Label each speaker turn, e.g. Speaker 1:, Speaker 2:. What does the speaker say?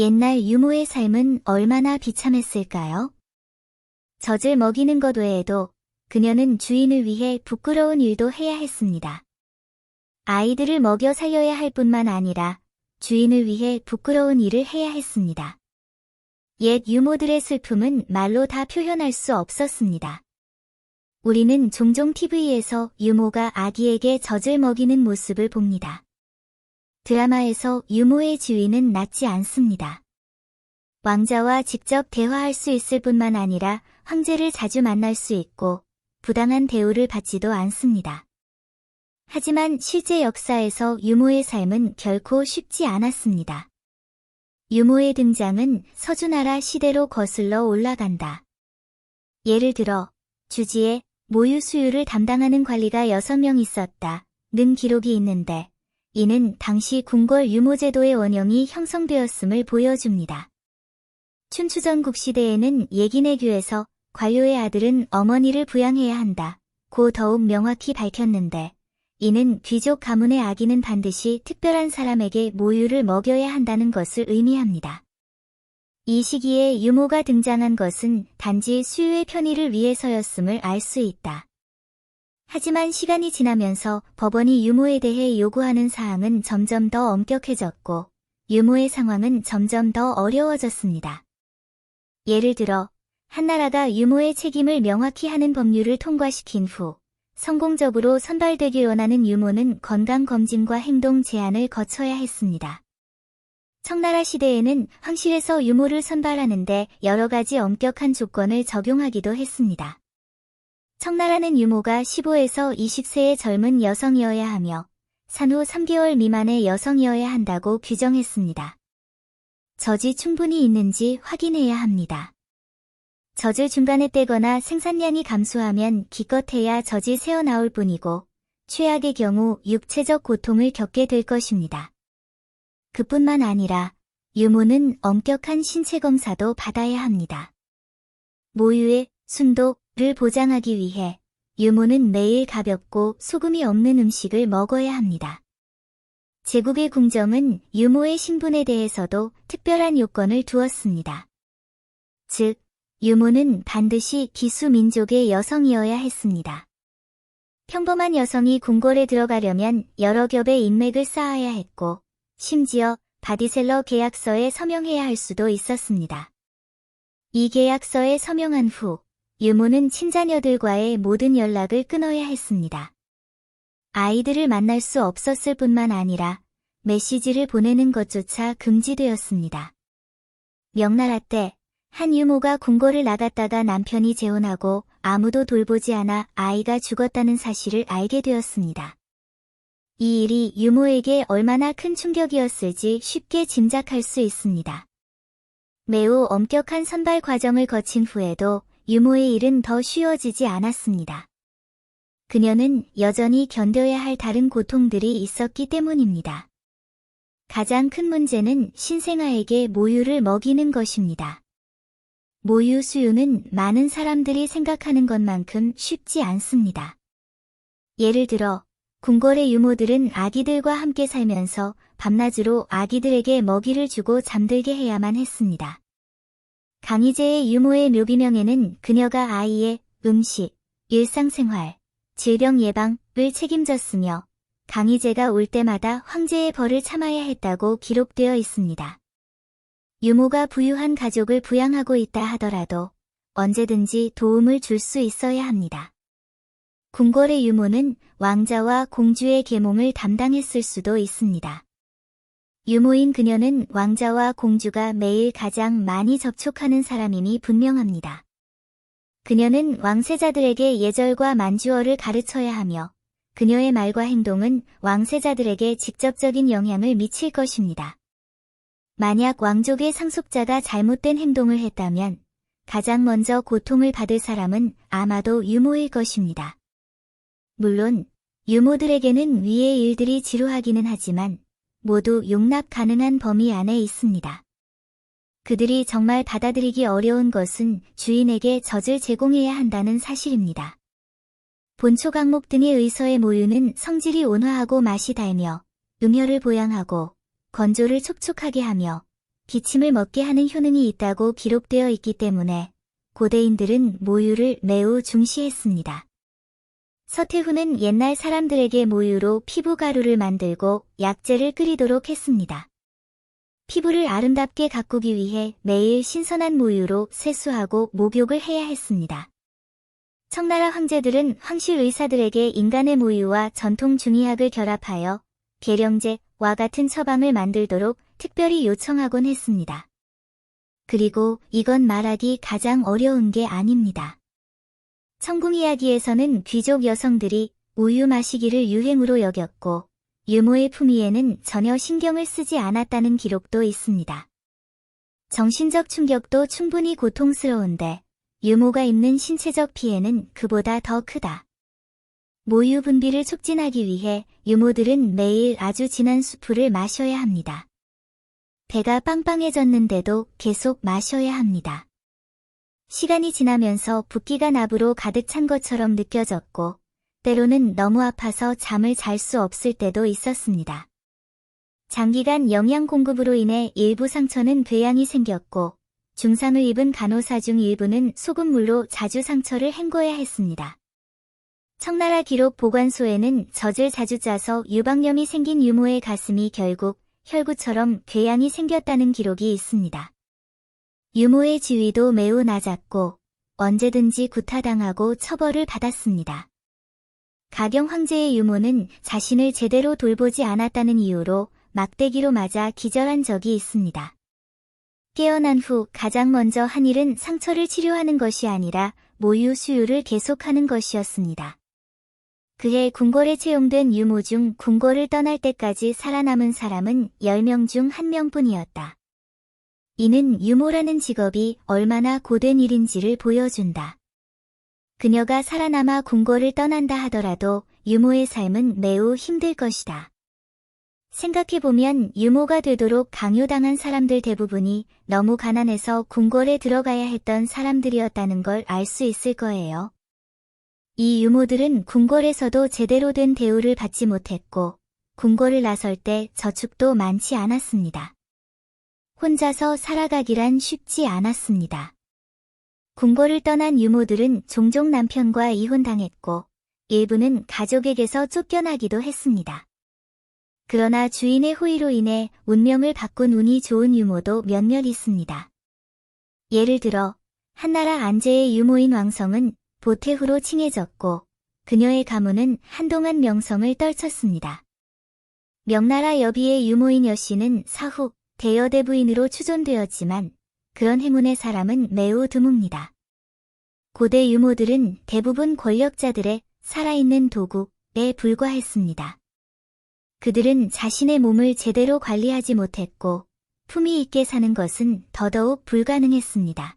Speaker 1: 옛날 유모의 삶은 얼마나 비참했을까요? 젖을 먹이는 것 외에도 그녀는 주인을 위해 부끄러운 일도 해야 했습니다. 아이들을 먹여 살려야 할 뿐만 아니라 주인을 위해 부끄러운 일을 해야 했습니다. 옛 유모들의 슬픔은 말로 다 표현할 수 없었습니다. 우리는 종종 TV에서 유모가 아기에게 젖을 먹이는 모습을 봅니다. 드라마에서 유모의 지위는 낮지 않습니다. 왕자와 직접 대화할 수 있을 뿐만 아니라 황제를 자주 만날 수 있고 부당한 대우를 받지도 않습니다. 하지만 실제 역사에서 유모의 삶은 결코 쉽지 않았습니다. 유모의 등장은 서주나라 시대로 거슬러 올라간다. 예를 들어 주지에 모유 수유를 담당하는 관리가 6명 있었다는 기록이 있는데 이는 당시 궁궐 유모제도의 원형이 형성되었음을 보여줍니다. 춘추전 국시대에는 예기내규에서 관료의 아들은 어머니를 부양해야 한다고 더욱 명확히 밝혔는데 이는 귀족 가문의 아기는 반드시 특별한 사람에게 모유를 먹여야 한다는 것을 의미합니다. 이 시기에 유모가 등장한 것은 단지 수유의 편의를 위해서였음을 알 수 있다. 하지만 시간이 지나면서 법원이 유모에 대해 요구하는 사항은 점점 더 엄격해졌고 유모의 상황은 점점 더 어려워졌습니다. 예를 들어 한나라가 유모의 책임을 명확히 하는 법률을 통과시킨 후 성공적으로 선발되길 원하는 유모는 건강검진과 행동 제한을 거쳐야 했습니다. 청나라 시대에는 황실에서 유모를 선발하는데 여러 가지 엄격한 조건을 적용하기도 했습니다. 청나라는 유모가 15에서 20세의 젊은 여성이어야 하며 산후 3개월 미만의 여성이어야 한다고 규정했습니다. 젖이 충분히 있는지 확인해야 합니다. 젖을 중간에 떼거나 생산량이 감소하면 기껏해야 젖이 새어나올 뿐이고 최악의 경우 육체적 고통을 겪게 될 것입니다. 그뿐만 아니라 유모는 엄격한 신체 검사도 받아야 합니다. 모유의 순독을 보장하기 위해 유모는 매일 가볍고 소금이 없는 음식을 먹어야 합니다. 제국의 궁정은 유모의 신분에 대해서도 특별한 요건을 두었습니다. 즉, 유모는 반드시 기수민족의 여성이어야 했습니다. 평범한 여성이 궁궐에 들어가려면 여러 겹의 인맥을 쌓아야 했고, 심지어 바디셀러 계약서에 서명해야 할 수도 있었습니다. 이 계약서에 서명한 후 유모는 친자녀들과의 모든 연락을 끊어야 했습니다. 아이들을 만날 수 없었을 뿐만 아니라 메시지를 보내는 것조차 금지되었습니다. 명나라 때 한 유모가 궁궐을 나갔다가 남편이 재혼하고 아무도 돌보지 않아 아이가 죽었다는 사실을 알게 되었습니다. 이 일이 유모에게 얼마나 큰 충격이었을지 쉽게 짐작할 수 있습니다. 매우 엄격한 선발 과정을 거친 후에도 유모의 일은 더 쉬워지지 않았습니다. 그녀는 여전히 견뎌야 할 다른 고통들이 있었기 때문입니다. 가장 큰 문제는 신생아에게 모유를 먹이는 것입니다. 모유 수유는 많은 사람들이 생각하는 것만큼 쉽지 않습니다. 예를 들어 궁궐의 유모들은 아기들과 함께 살면서 밤낮으로 아기들에게 먹이를 주고 잠들게 해야만 했습니다. 강희제의 유모의 묘비명에는 그녀가 아이의 음식, 일상생활, 질병 예방을 책임졌으며 강희제가 올 때마다 황제의 벌을 참아야 했다고 기록되어 있습니다. 유모가 부유한 가족을 부양하고 있다 하더라도 언제든지 도움을 줄 수 있어야 합니다. 궁궐의 유모는 왕자와 공주의 계몽을 담당했을 수도 있습니다. 유모인 그녀는 왕자와 공주가 매일 가장 많이 접촉하는 사람임이 분명합니다. 그녀는 왕세자들에게 예절과 만주어를 가르쳐야 하며 그녀의 말과 행동은 왕세자들에게 직접적인 영향을 미칠 것입니다. 만약 왕족의 상속자가 잘못된 행동을 했다면 가장 먼저 고통을 받을 사람은 아마도 유모일 것입니다. 물론 유모들에게는 위의 일들이 지루하기는 하지만 모두 용납 가능한 범위 안에 있습니다. 그들이 정말 받아들이기 어려운 것은 주인에게 젖을 제공해야 한다는 사실입니다. 본초 강목 등의 의서의 모유는 성질이 온화하고 맛이 달며 음혈을 보양하고 건조를 촉촉하게 하며 기침을 먹게 하는 효능이 있다고 기록되어 있기 때문에 고대인들은 모유를 매우 중시했습니다. 서태후는 옛날 사람들에게 모유로 피부 가루를 만들고 약재를 끓이도록 했습니다. 피부를 아름답게 가꾸기 위해 매일 신선한 모유로 세수하고 목욕을 해야 했습니다. 청나라 황제들은 황실 의사들에게 인간의 모유와 전통 중의학을 결합하여 계령제와 같은 처방을 만들도록 특별히 요청하곤 했습니다. 그리고 이건 말하기 가장 어려운 게 아닙니다. 천궁 이야기에서는 귀족 여성들이 우유 마시기를 유행으로 여겼고 유모의 품위에는 전혀 신경을 쓰지 않았다는 기록도 있습니다. 정신적 충격도 충분히 고통스러운데 유모가 입는 신체적 피해는 그보다 더 크다. 모유 분비를 촉진하기 위해 유모들은 매일 아주 진한 수프를 마셔야 합니다. 배가 빵빵해졌는데도 계속 마셔야 합니다. 시간이 지나면서 붓기가 나부로 가득 찬 것처럼 느껴졌고 때로는 너무 아파서 잠을 잘 수 없을 때도 있었습니다. 장기간 영양 공급으로 인해 일부 상처는 궤양이 생겼고 중상을 입은 간호사 중 일부는 소금물로 자주 상처를 헹궈야 했습니다. 청나라 기록 보관소에는 젖을 자주 짜서 유방염이 생긴 유모의 가슴이 결국 혈구처럼 궤양이 생겼다는 기록이 있습니다. 유모의 지위도 매우 낮았고 언제든지 구타당하고 처벌을 받았습니다. 가경 황제의 유모는 자신을 제대로 돌보지 않았다는 이유로 막대기로 맞아 기절한 적이 있습니다. 깨어난 후 가장 먼저 한 일은 상처를 치료하는 것이 아니라 모유 수유를 계속하는 것이었습니다. 그해 궁궐에 채용된 유모 중 궁궐을 떠날 때까지 살아남은 사람은 10명 중 1명뿐이었다. 이는 유모라는 직업이 얼마나 고된 일인지를 보여준다. 그녀가 살아남아 궁궐을 떠난다 하더라도 유모의 삶은 매우 힘들 것이다. 생각해보면 유모가 되도록 강요당한 사람들 대부분이 너무 가난해서 궁궐에 들어가야 했던 사람들이었다는 걸 알 수 있을 거예요. 이 유모들은 궁궐에서도 제대로 된 대우를 받지 못했고 궁궐을 나설 때 저축도 많지 않았습니다. 혼자서 살아가기란 쉽지 않았습니다. 궁궐을 떠난 유모들은 종종 남편과 이혼당했고 일부는 가족에게서 쫓겨나기도 했습니다. 그러나 주인의 호의로 인해 운명을 바꾼 운이 좋은 유모도 몇몇 있습니다. 예를 들어 한나라 안제의 유모인 왕성은 보태후로 칭해졌고 그녀의 가문은 한동안 명성을 떨쳤습니다. 명나라 여비의 유모인 여씨는 사후 대여대 부인으로 추존되었지만 그런 행운의 사람은 매우 드뭅니다. 고대 유모들은 대부분 권력자들의 살아있는 도구에 불과했습니다. 그들은 자신의 몸을 제대로 관리하지 못했고 품위 있게 사는 것은 더더욱 불가능했습니다.